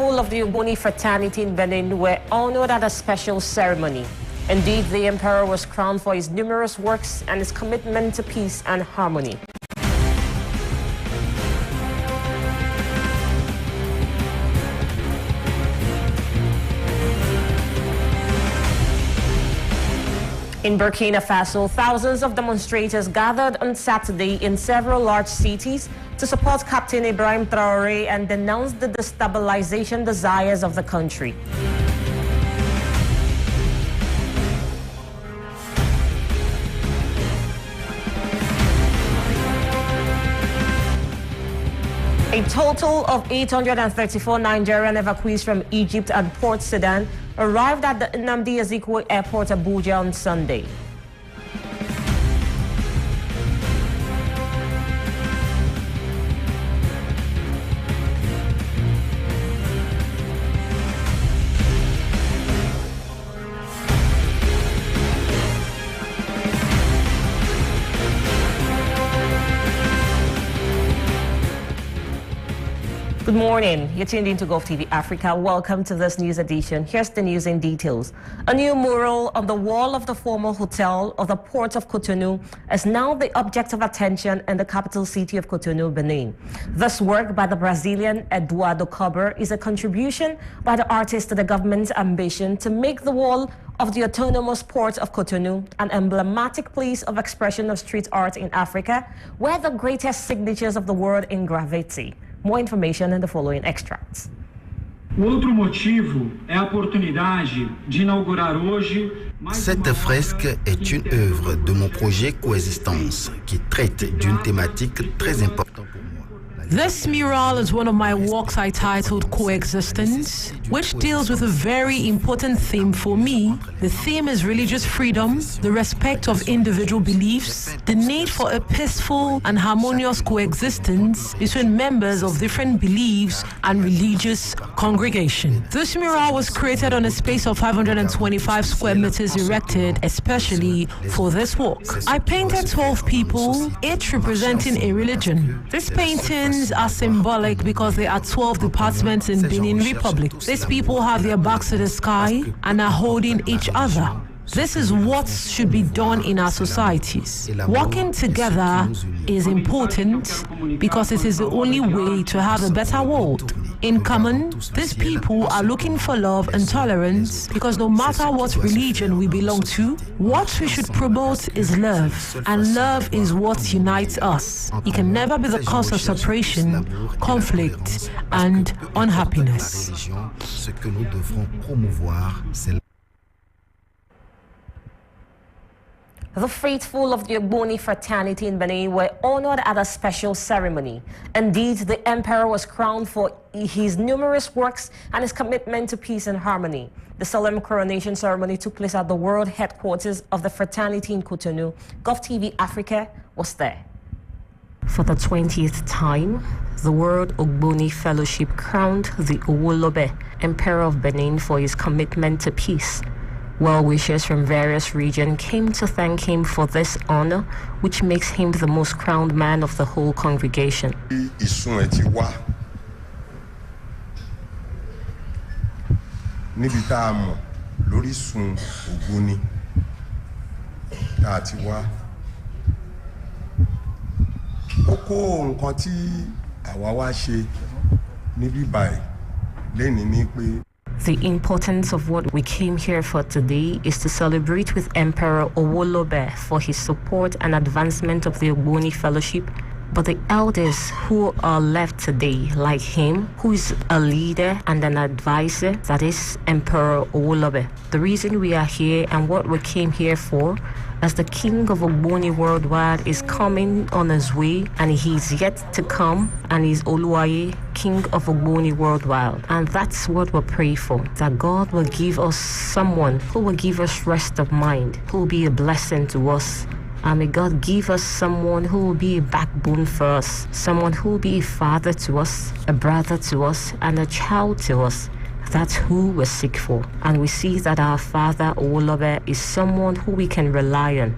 faithful of the Ogboni fraternity in Benin were honored at a special ceremony. Indeed, the emperor was crowned for his numerous works and his commitment to peace and harmony. In Burkina Faso, thousands of demonstrators gathered on Saturday in several large cities to support Captain Ibrahim Traoré and denounce the destabilization desires of the country. A total of 834 Nigerian evacuees from Egypt and Port Sudan arrived at the Nnamdi Azikiwe Airport, Abuja on Sunday. Good morning. You're tuned into Golfe TV Africa. Welcome to this news edition. Here's the news in details. A new mural on the wall of the former hotel of the port of Cotonou is now the object of attention in the capital city of Cotonou, Benin. This work by the Brazilian Eduardo Cober is a contribution by the artist to the government's ambition to make the wall of the autonomous port of Cotonou an emblematic place of expression of street art in Africa, where the greatest signatures of the world engravate. More information in the following extracts. Outro motivo é a oportunidade de inaugurar hoje. Cette fresque est une œuvre de mon projet Coexistence qui traite d'une thématique très importante pour moi. This mural is one of my works I titled Coexistence, which deals with a very important theme for me. The theme is religious freedom, the respect of individual beliefs, the need for a peaceful and harmonious coexistence between members of different beliefs and religious congregation. This mural was created on a space of 525 square meters erected especially for this work. I painted 12 people, each representing a religion. These paintings are symbolic because there are 12 departments in Benin Republic. These people have their backs to the sky and are holding each other. This is what should be done in our societies. Working together is important because it is the only way to have a better world. In common, these people are looking for love and tolerance because no matter what religion we belong to, what we should promote is love, and love is what unites us. It can never be the cause of separation, conflict, and unhappiness. The faithful of the Ogboni fraternity in Benin were honored at a special ceremony. Indeed, the emperor was crowned for his numerous works and his commitment to peace and harmony. The solemn coronation ceremony took place at the world headquarters of the fraternity in Cotonou. Golfe TV Africa was there. For the 20th time, the World Ogboni Fellowship crowned the Owolobe, Emperor of Benin, for his commitment to peace. Well-wishers from various regions came to thank him for this honor, which makes him the most crowned man of the whole congregation. The importance of what we came here for today is to celebrate with Emperor Owolobe for his support and advancement of the Ogboni Fellowship. But the elders who are left today, like him, who is a leader and an advisor, that is Emperor Owolobe. The reason we are here and what we came here for, as the King of Ogboni worldwide is coming on his way, and he's yet to come, and he's Oluwaye, King of Ogboni worldwide. And that's what we pray for, that God will give us someone who will give us rest of mind, who will be a blessing to us. And may God give us someone who will be a backbone for us, someone who will be a father to us, a brother to us, and a child to us. That's who we seek for. And we see that our father, Owolobe, is someone who we can rely on.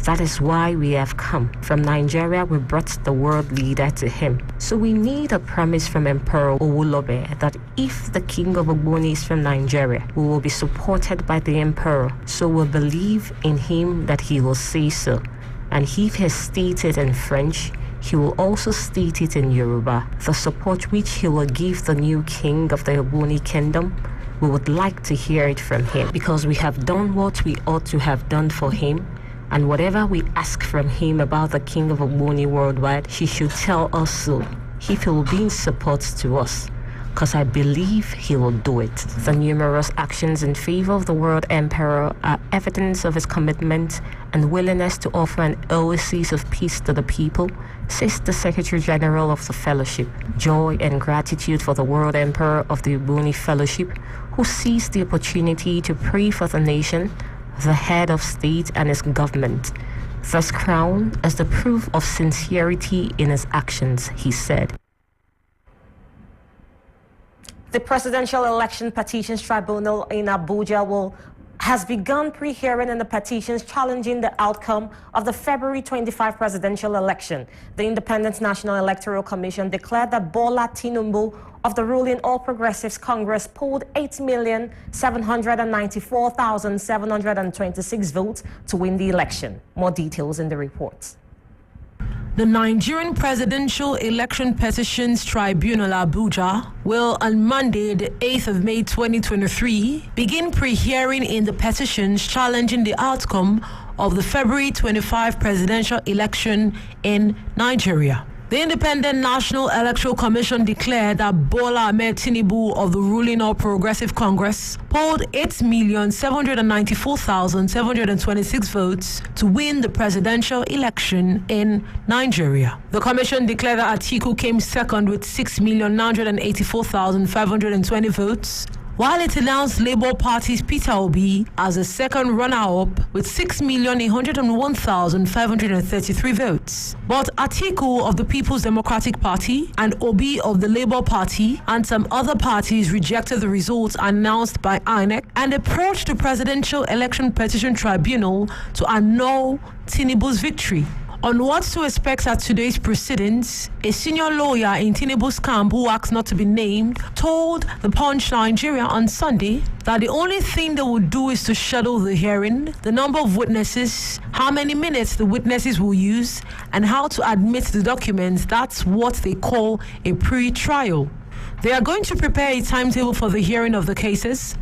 That is why we have come. From Nigeria, we brought the world leader to him. So we need a promise from Emperor Owolobe that if the king of Ogboni is from Nigeria, we will be supported by the emperor. So we'll believe in him that he will say so. And if he has stated in French, he will also state it in Yoruba. The support which he will give the new king of the Ogboni kingdom, we would like to hear it from him, because we have done what we ought to have done for him. And whatever we ask from him about the king of Ogboni worldwide, he should tell us so, if he will be in support to us, because I believe he will do it. The numerous actions in favor of the world emperor are evidence of his commitment and willingness to offer an oasis of peace to the people, says the Secretary General of the Fellowship. Joy and gratitude for the world emperor of the Ogboni Fellowship, who seized the opportunity to pray for the nation, the head of state and his government. This crown is the proof of sincerity in his actions, he said. The Presidential Election Petitions Tribunal in Abuja has begun pre-hearing in the petitions challenging the outcome of the February 25 presidential election. The Independent National Electoral Commission declared that Bola Tinubu of the ruling All Progressives Congress polled 8,794,726 votes to win the election. More details in the report. The Nigerian Presidential Election Petitions Tribunal Abuja will on Monday, the 8th of May 2023, begin pre-hearing in the petitions challenging the outcome of the February 25 presidential election in Nigeria. The Independent National Electoral Commission declared that Bola Ahmed Tinubu of the ruling All Progressive Congress polled 8,794,726 votes to win the presidential election in Nigeria. The commission declared that Atiku came second with 6,984,520 votes, while it announced Labour Party's Peter Obi as a second runner-up with 6,801,533 votes. But Atiku of the People's Democratic Party and Obi of the Labour Party and some other parties rejected the results announced by INEC and approached the Presidential Election Petition Tribunal to annul Tinubu's victory. On what to expect at today's proceedings, a senior lawyer in Tinubu's camp who asked not to be named told The Punch Nigeria on Sunday that the only thing they would do is to schedule the hearing, the number of witnesses, how many minutes the witnesses will use, and how to admit the documents. That's what they call a pre-trial. They are going to prepare a timetable for the hearing of the cases,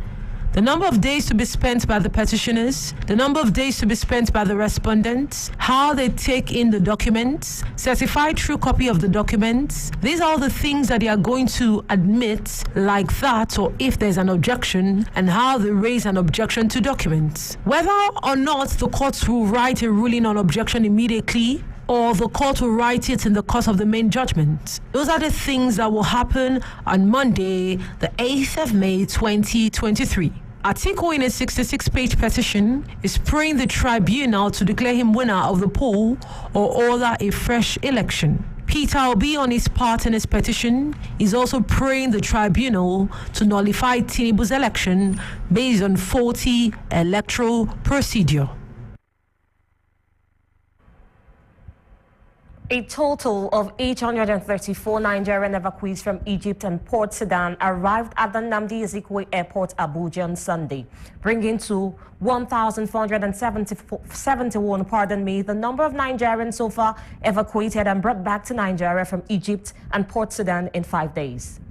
the number of days to be spent by the petitioners, the number of days to be spent by the respondents, how they take in the documents, certified true copy of the documents. These are all the things that they are going to admit like that, or if there's an objection, and how they raise an objection to documents. Whether or not the courts will write a ruling on objection immediately, or the court will write it in the course of the main judgment. Those are the things that will happen on Monday, the 8th of May 2023. Atiku, in a 66-page petition, is praying the tribunal to declare him winner of the poll or order a fresh election. Peter Obi, on his part in his petition, is also praying the tribunal to nullify Tinubu's election based on faulty electoral procedure. A total of 834 Nigerian evacuees from Egypt and Port Sudan arrived at the Nnamdi Azikiwe Airport, Abuja, on Sunday, bringing to 1,471, the number of Nigerians so far evacuated and brought back to Nigeria from Egypt and Port Sudan in 5 days.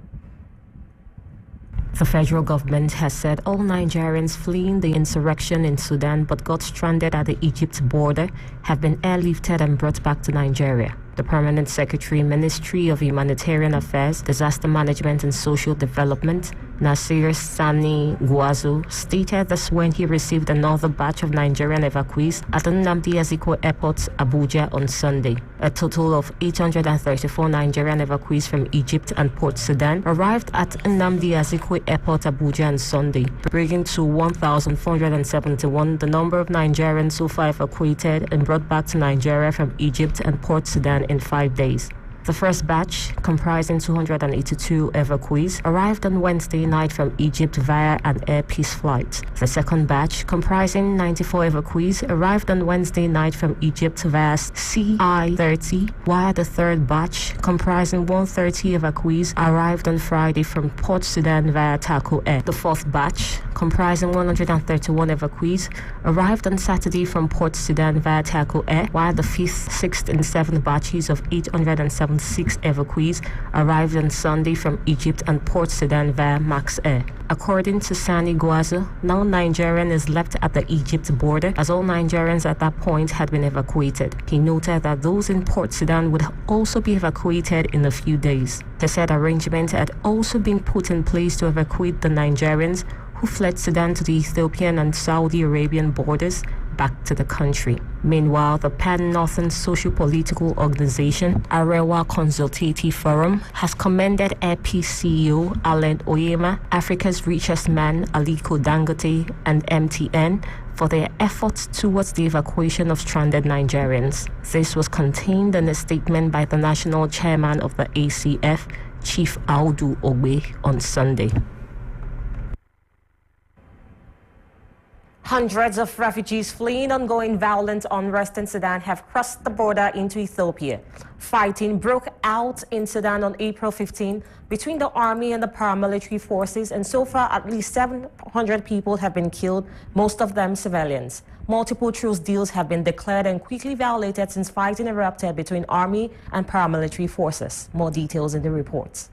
The federal government has said all Nigerians fleeing the insurrection in Sudan but got stranded at the Egypt border have been airlifted and brought back to Nigeria. The Permanent Secretary, Ministry of Humanitarian Affairs, Disaster Management and Social Development, Nasir Sani Guazu, stated this when he received another batch of Nigerian evacuees at the Nnamdi Azikiwe Airport, Abuja, on Sunday. A total of 834 Nigerian evacuees from Egypt and Port Sudan arrived at Nnamdi Azikiwe Airport, Abuja, on Sunday, bringing to 1,471 the number of Nigerians so far evacuated and brought back to Nigeria from Egypt and Port Sudan in 5 days. The first batch, comprising 282 evacuees, arrived on Wednesday night from Egypt via an Air Peace flight. The second batch, comprising 94 evacuees, arrived on Wednesday night from Egypt via CI-30, while the third batch, comprising 130 evacuees, arrived on Friday from Port Sudan via Taco Air. The fourth batch, comprising 131 evacuees, arrived on Saturday from Port Sudan via Taco Air, while the fifth, sixth, and seventh batches of 876 evacuees arrived on Sunday from Egypt and Port Sudan via Max Air. According to Sani Guazo, no Nigerian is left at the Egypt border, as all Nigerians at that point had been evacuated. He noted that those in Port Sudan would also be evacuated in a few days. He said arrangements had also been put in place to evacuate the Nigerians who fled Sudan to the Ethiopian and Saudi Arabian borders back to the country. Meanwhile, the Pan-Northern Socio-Political Organization, Arewa Consultative Forum, has commended Air Peace CEO Alan Oyema, Africa's richest man Aliko Dangote, and MTN for their efforts towards the evacuation of stranded Nigerians. This was contained in a statement by the national chairman of the ACF, Chief Audu Ogbe, on Sunday. Hundreds of refugees fleeing ongoing violent unrest in Sudan have crossed the border into Ethiopia. Fighting broke out in Sudan on April 15 between the army and the paramilitary forces, and so far at least 700 people have been killed, most of them civilians. Multiple truce deals have been declared and quickly violated since fighting erupted between army and paramilitary forces. More details in the reports.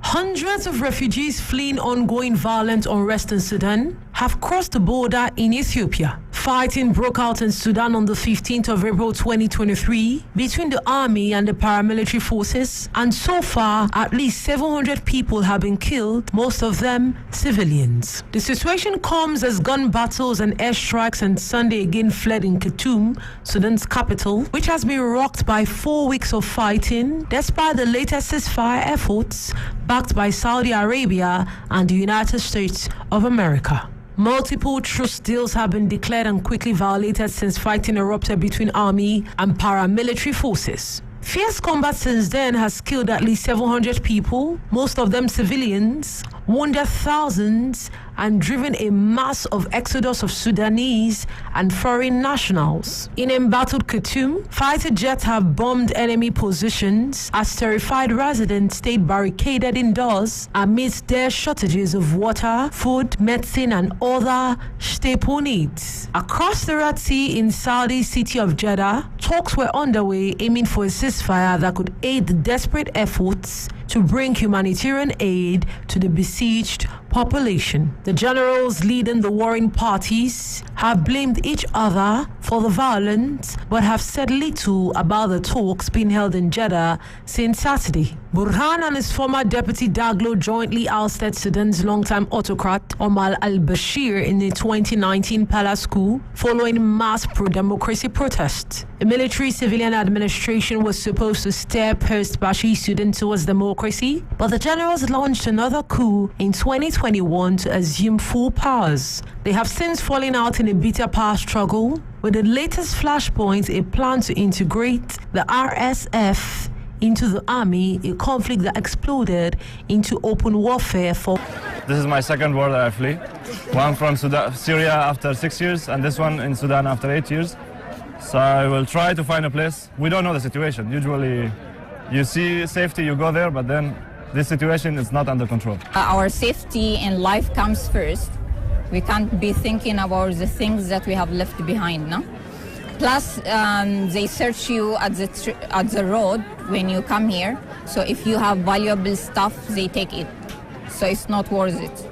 Hundreds of refugees fleeing ongoing violent unrest in Sudan have crossed the border in Ethiopia. Fighting broke out in Sudan on the 15th of April 2023 between the army and the paramilitary forces, and so far at least 700 people have been killed, most of them civilians. The situation comes as gun battles and airstrikes on Sunday again fled in Khartoum, Sudan's capital, which has been rocked by 4 weeks of fighting despite the latest ceasefire efforts backed by Saudi Arabia and the United States of America. Multiple truce deals have been declared and quickly violated since fighting erupted between army and paramilitary forces. Fierce combat since then has killed at least 700 people, most of them civilians, wounded thousands, and driven a mass of exodus of Sudanese and foreign nationals. In embattled Khartoum, fighter jets have bombed enemy positions as terrified residents stayed barricaded indoors amidst their shortages of water, food, medicine, and other staple needs. Across the Red Sea in Saudi city of Jeddah, talks were underway aiming for a ceasefire that could aid the desperate efforts to bring humanitarian aid to the besieged population. The generals leading the warring parties have blamed each other for the violence, but have said little about the talks being held in Jeddah since Saturday. Burhan and his former deputy Daglo jointly ousted Sudan's longtime autocrat Omar al-Bashir in the 2019 palace coup following mass pro-democracy protests. The military-civilian administration was supposed to steer post-Bashir Sudan towards democracy, but the generals launched another coup in 2021 to assume full powers. They have since fallen out in a bitter power struggle, with the latest flashpoint a plan to integrate the RSF into the army, a conflict that exploded into open warfare for... This is my second war that I flee. One from Syria after 6 years, and this one in Sudan after 8 years. So I will try to find a place. We don't know the situation. Usually you see safety, you go there, but then this situation is not under control. Our safety and life comes first. We can't be thinking about the things that we have left behind, no? Plus, they search you at the road when you come here. So if you have valuable stuff, they take it. So it's not worth it.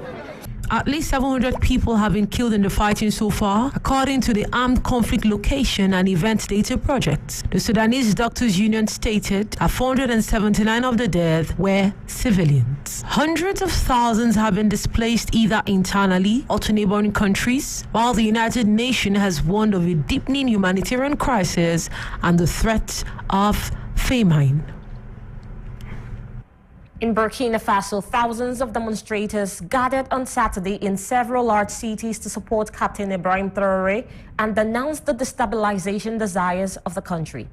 At least 700 people have been killed in the fighting so far, according to the Armed Conflict Location and Event Data Project. The Sudanese Doctors Union stated that 479 of the dead were civilians. Hundreds of thousands have been displaced either internally or to neighboring countries, while the United Nations has warned of a deepening humanitarian crisis and the threat of famine. In Burkina Faso, thousands of demonstrators gathered on Saturday in several large cities to support Captain Ibrahim Traoré and denounce the destabilization desires of the country.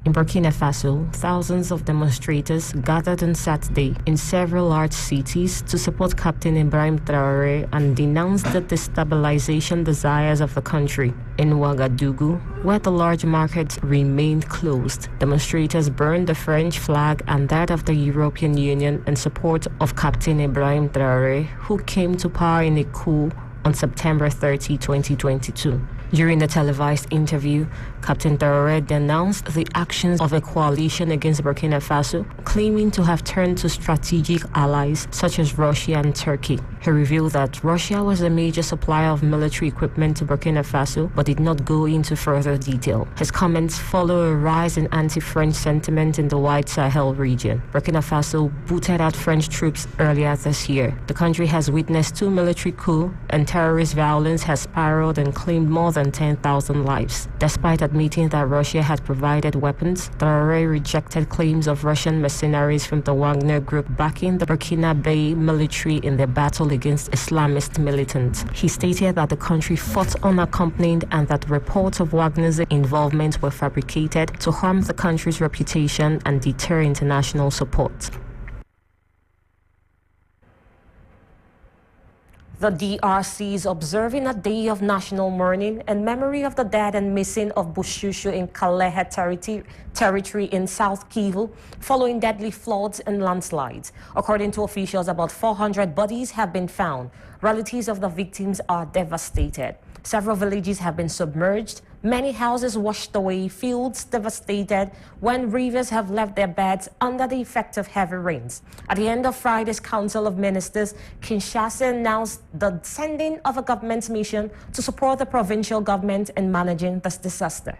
In Burkina Faso, thousands of demonstrators gathered on Saturday in several large cities to support Captain Ibrahim Traoré and denounce the destabilization desires of the country. In Ouagadougou, where the large markets remained closed, demonstrators burned the French flag and that of the European Union in support of Captain Ibrahim Traoré, who came to power in a coup on September 30, 2022. During the televised interview, Captain Traoré denounced the actions of a coalition against Burkina Faso, claiming to have turned to strategic allies such as Russia and Turkey. He revealed that Russia was a major supplier of military equipment to Burkina Faso, but did not go into further detail. His comments follow a rise in anti-French sentiment in the wide Sahel region. Burkina Faso booted out French troops earlier this year. The country has witnessed 2 military coups, and terrorist violence has spiraled and claimed more than 10,000 lives. Despite admitting that Russia had provided weapons, Traoré rejected claims of Russian mercenaries from the Wagner group backing the Burkinabe military in their battle against Islamist militants. He stated that the country fought unaccompanied and that reports of Wagner's involvement were fabricated to harm the country's reputation and deter international support. The DRC is observing a day of national mourning in memory of the dead and missing of Bushushu in Kalehe territory in South Kivu following deadly floods and landslides. According to officials, about 400 bodies have been found. Relatives of the victims are devastated. Several villages have been submerged, many houses washed away, fields devastated when rivers have left their beds under the effect of heavy rains. At the end of Friday's Council of Ministers, Kinshasa announced the sending of a government mission to support the provincial government in managing this disaster.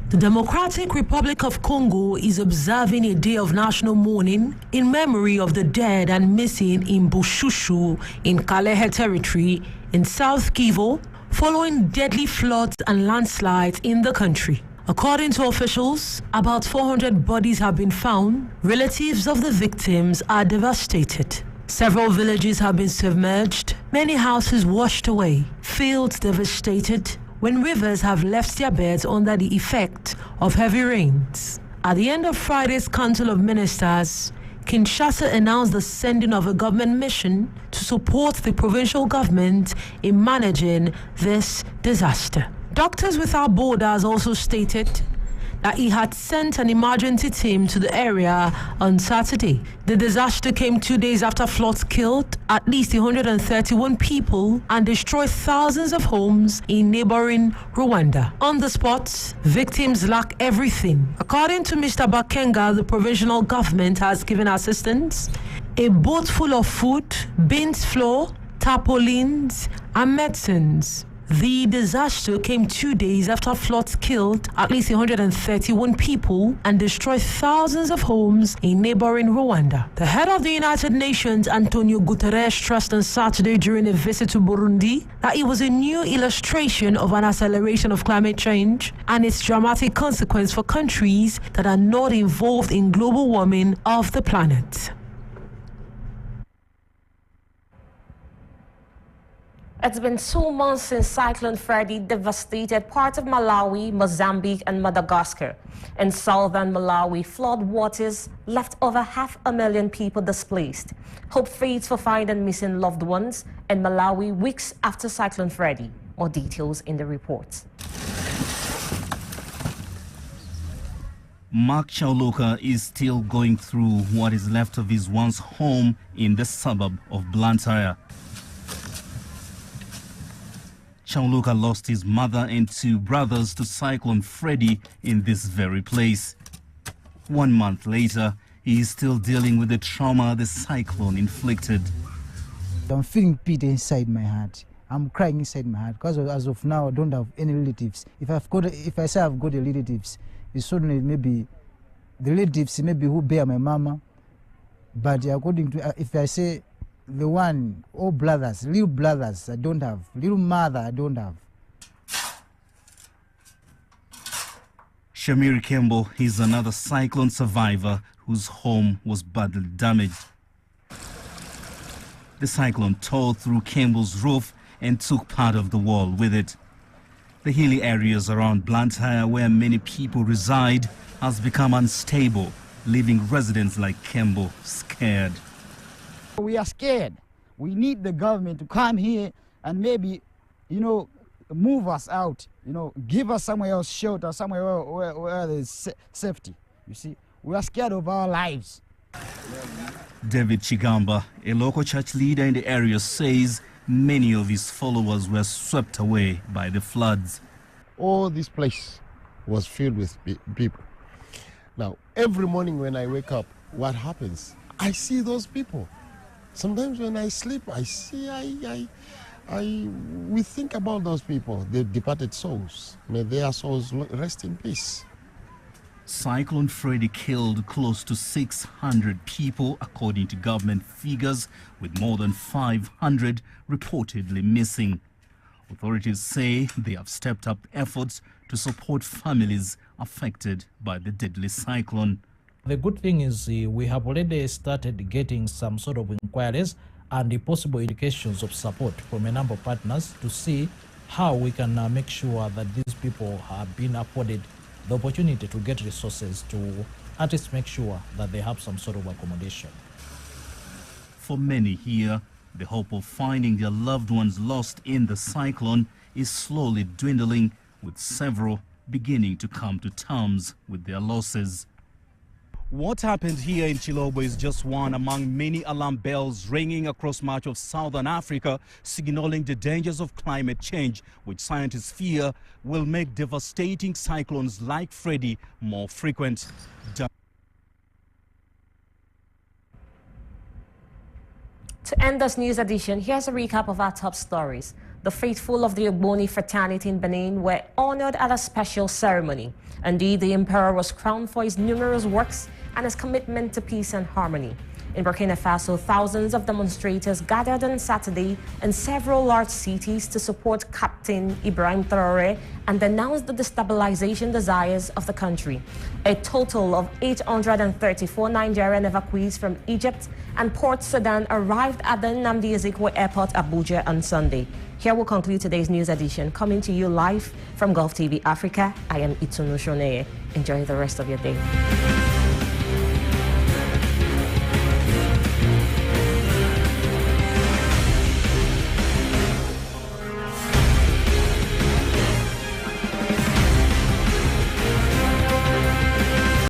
The Democratic Republic of Congo is observing a day of national mourning in memory of the dead and missing in Bushushu in Kalehe territory in South Kivu following deadly floods and landslides in the country. According to officials, about 400 bodies have been found. Relatives of the victims are devastated. Several villages have been submerged, many houses washed away, fields devastated, when rivers have left their beds under the effect of heavy rains. At the end of Friday's Council of Ministers, Kinshasa announced the sending of a government mission to support the provincial government in managing this disaster. Doctors Without Borders also stated that he had sent an emergency team to the area on Saturday. The disaster came 2 days after floods killed at least 131 people and destroyed thousands of homes in neighboring Rwanda. On the spot, victims lack everything. According to Mr. Bakenga, the provincial government has given assistance: a boat full of food, beans flour, tarpaulins, and medicines. The disaster came 2 days after floods killed at least 131 people and destroyed thousands of homes in neighboring Rwanda. The head of the United Nations, Antonio Guterres, stressed on Saturday during a visit to Burundi that it was a new illustration of an acceleration of climate change and its dramatic consequence for countries that are not involved in global warming of the planet. It's been 2 months since Cyclone Freddy devastated parts of Malawi, Mozambique, and Madagascar. In southern Malawi, flood waters left over 500,000 people displaced. Hope fades for finding missing loved ones in Malawi weeks after Cyclone Freddy. More details in the report. Mark Chauluka is still going through what is left of his once home in the suburb of Blantyre. Chauluka lost his mother and 2 brothers to Cyclone Freddy in this very place. 1 month later, he is still dealing with the trauma the cyclone inflicted. I'm feeling pity inside my heart. I'm crying inside my heart because as of now I don't have any relatives. If I say I've got the relatives, it's suddenly maybe the relatives maybe who bear my mama. But according to if I say the one, all brothers, little brothers I don't have, little mother I don't have. Shamir Kembo is another cyclone survivor whose home was badly damaged. The cyclone tore through Kembo's roof and took part of the wall with it. The hilly areas around Blantyre, where many people reside, has become unstable, leaving residents like Kembo scared. We are scared. We need the government to come here and maybe, move us out, give us somewhere else shelter, somewhere where there's safety. You see, we are scared of our lives. David Chigamba, a local church leader in the area, says many of his followers were swept away by the floods. All this place was filled with people. Now, every morning when I wake up, what happens? I see those people. Sometimes when I sleep, we think about those people, the departed souls. May their souls rest in peace. Cyclone Freddy killed close to 600 people, according to government figures, with more than 500 reportedly missing. Authorities say they have stepped up efforts to support families affected by the deadly cyclone. The good thing is we have already started getting some sort of inquiries and the possible indications of support from a number of partners to see how we can make sure that these people have been afforded the opportunity to get resources to at least make sure that they have some sort of accommodation. For many here, the hope of finding their loved ones lost in the cyclone is slowly dwindling, with several beginning to come to terms with their losses. What happened here in Chilobo is just one among many alarm bells ringing across much of southern Africa, signaling the dangers of climate change, which scientists fear will make devastating cyclones like Freddy more frequent. To end this news edition, here's a recap of our top stories. The faithful of the Ogboni fraternity in Benin were honored at a special ceremony. Indeed, the emperor was crowned for his numerous works and his commitment to peace and harmony. In Burkina Faso, thousands of demonstrators gathered on Saturday in several large cities to support Captain Ibrahim Traoré and denounce the destabilization desires of the country. A total of 834 Nigerian evacuees from Egypt and Port Sudan arrived at the Nnamdi Azikiwe Airport, Abuja, on Sunday. Here will conclude today's news edition. Coming to you live from Golfe TV Africa, I am ITUNU SHONEYE. Enjoy the rest of your day.